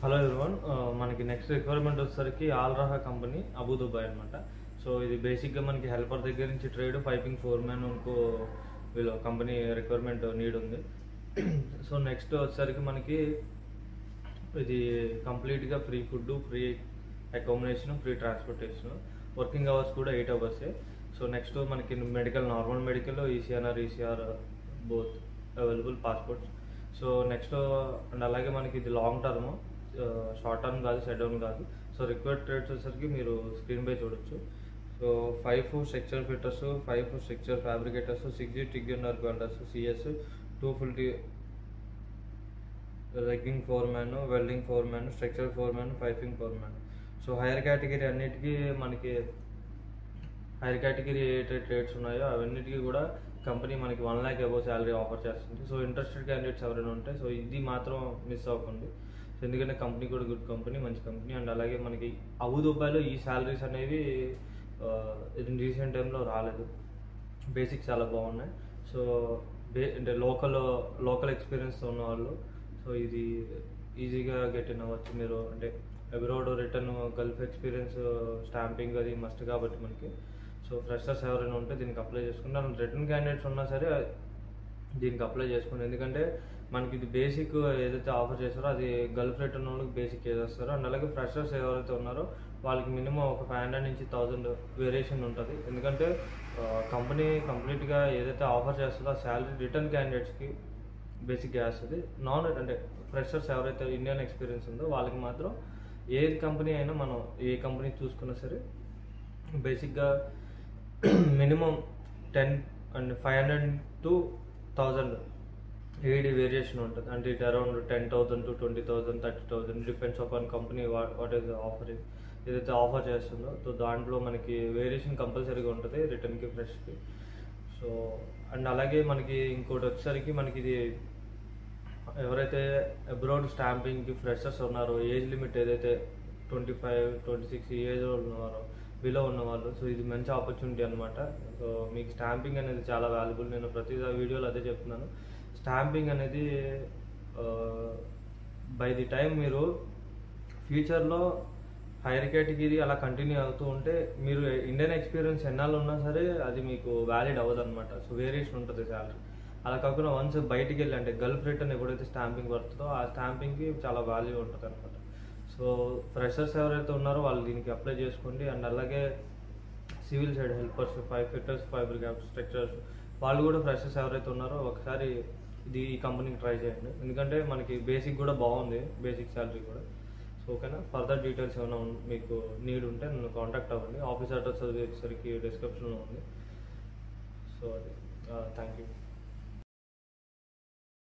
Hello everyone. మనకి next requirement వచ్చేసరికి ఆల్రహా company Abu Dhabi అనమాట. సో ఇది బేసిక్గా మనకి హెల్పర్ దగ్గర నుంచి ట్రేడ్ పైపింగ్ ఫోర్మ్యాన్ ఇంకో వీళ్ళు కంపెనీ రిక్వైర్మెంట్ నీడ్ ఉంది. సో నెక్స్ట్ వచ్చేసరికి మనకి ఇది కంప్లీట్గా free food, free accommodation, free transportation, working hours కూడా 8 అవర్సే. సో నెక్స్ట్ మనకి medical, normal medical, ECR both available passports. So next and అలాగే మనకి ఇది లాంగ్ టర్మ్, షార్ట్ టర్మ్ కాదు, షట్ డౌన్ కాదు. సో రిక్వైర్డ్ ట్రేడ్స్ వచ్చేసరికి మీరు స్క్రీన్ పై చూడొచ్చు. So 5 structure fitters, 5 structure fabricators, 6 TIG and work welders, CS 2 full ragging foreman, welding foreman, structure foreman, piping foreman. So hire category అన్నిటికీ మనకి hire category A trades ఉన్నాయో అవన్నిటికీ కూడా company మనకి 1 lakh above salary offer చేస్తుంది. So interested candidates ఎవరైనా ఉంటే so ఇది మాత్రం మిస్ అవ్వకండి. సో ఎందుకంటే కంపెనీ కూడా గుడ్ కంపెనీ, మంచి కంపెనీ. అండ్ అలాగే మనకి అబుదుబాయ్లో ఈ శాలరీస్ అనేవి రీసెంట్ టైంలో రాలేదు. బేసిక్స్ చాలా బాగున్నాయి. సో అంటే లోకల్ ఎక్స్పీరియన్స్ ఉన్నవాళ్ళు సో ఇది ఈజీగా గెట్ ఇన్ అవ్వచ్చు. మీరు అంటే abroad, return, Gulf experience, stamping అది మస్ట్ కాబట్టి మనకి. సో ఫ్రెషర్స్ ఎవరైనా ఉంటే దీనికి అప్లై చేసుకుంటే, రిటర్న్ క్యాండిడేట్స్ ఉన్నా సరే దీనికి అప్లై చేసుకోండి. ఎందుకంటే మనకి ఇది బేసిక్ ఏదైతే ఆఫర్ చేస్తారో అది గల్ఫ్ రిటర్న్ వాళ్ళకి బేసిక్ చేసేస్తారు. అండ్ అలాగే ఫ్రెషర్స్ ఎవరైతే ఉన్నారో వాళ్ళకి మినిమం ఒక 500 నుంచి 1000 వేరియేషన్ ఉంటుంది. ఎందుకంటే కంపెనీ కంప్లీట్గా ఏదైతే ఆఫర్ చేస్తుందో ఆ శాలరీ రిటర్న్ క్యాండిడేట్స్కి బేసిక్గా వేస్తుంది. అంటే ఫ్రెషర్స్ ఎవరైతే ఇండియన్ ఎక్స్పీరియన్స్ ఉందో వాళ్ళకి మాత్రం ఏ కంపెనీ అయినా, మనం ఏ కంపెనీ చూసుకున్నా సరే బేసిక్గా minimum 10 and 500 to 1000 AD variation ఉంటుంది. అంటే it around 10,000 to 20,000, 30,000 depends on company what is offering, ఏదైతే ఆఫర్ చేస్తుందో. సో దాంట్లో మనకి వేరియేషన్ కంపల్సరీగా ఉంటుంది రిటర్న్కి, ఫ్రెష్కి. సో అండ్ అలాగే మనకి ఇంకోటి వచ్చేసరికి మనకి ఇది ఎవరైతే అబ్రాడ్ స్టాంపింగ్కి ఫ్రెషర్స్ ఉన్నారో, ఏజ్ లిమిట్ ఏదైతే 25, 26 ఏజ్ ఉన్నవారో, బిలో ఉన్నవాళ్ళు, సో ఇది మంచి ఆపర్చునిటీ అనమాట. సో మీకు స్టాంపింగ్ అనేది చాలా వాల్యుబుల్. నేను ప్రతి వీడియోలో అదే చెప్తున్నాను. స్టాంపింగ్ అనేది బై ది టైం మీరు ఫ్యూచర్లో హైయర్ కేటగిరీ అలా కంటిన్యూ అవుతూ ఉంటే మీరు ఇండియన్ ఎక్స్పీరియన్స్ ఎన్నాళ్ళు ఉన్నా సరే అది మీకు వ్యాలిడ్ అవ్వదు అనమాట. సో వేరియేషన్ ఉంటుంది శాలరీ. అలా కాకుండా వన్స్ బయటికి వెళ్ళి అంటే గల్ఫ్ రిటర్న్ ఎప్పుడైతే స్టాంపింగ్ పడుతుందో ఆ స్టాంపింగ్కి చాలా వాల్యూ ఉంటుంది అనమాట. సో ఫ్రెషర్స్ ఎవరైతే ఉన్నారో వాళ్ళు దీనికి అప్లై చేసుకోండి. అండ్ అలాగే civil side helpers, 5 fitters, 5 structures, వాళ్ళు కూడా ఫ్రెషర్స్ ఎవరైతే ఉన్నారో ఒకసారి ఈ కంపెనీకి ట్రై చేయండి. ఎందుకంటే మనకి బేసిక్ కూడా బాగుంది, బేసిక్ శాలరీ కూడా. సో ఓకేనా, ఫర్దర్ డీటెయిల్స్ ఏమైనా మీకు నీడ్ ఉంటే నన్ను కాంటాక్ట్ అవ్వండి. ఆఫీస్ అడ్రస్ వచ్చేసరికి డిస్క్రిప్షన్లో ఉంది. సో అది థ్యాంక్ యూ.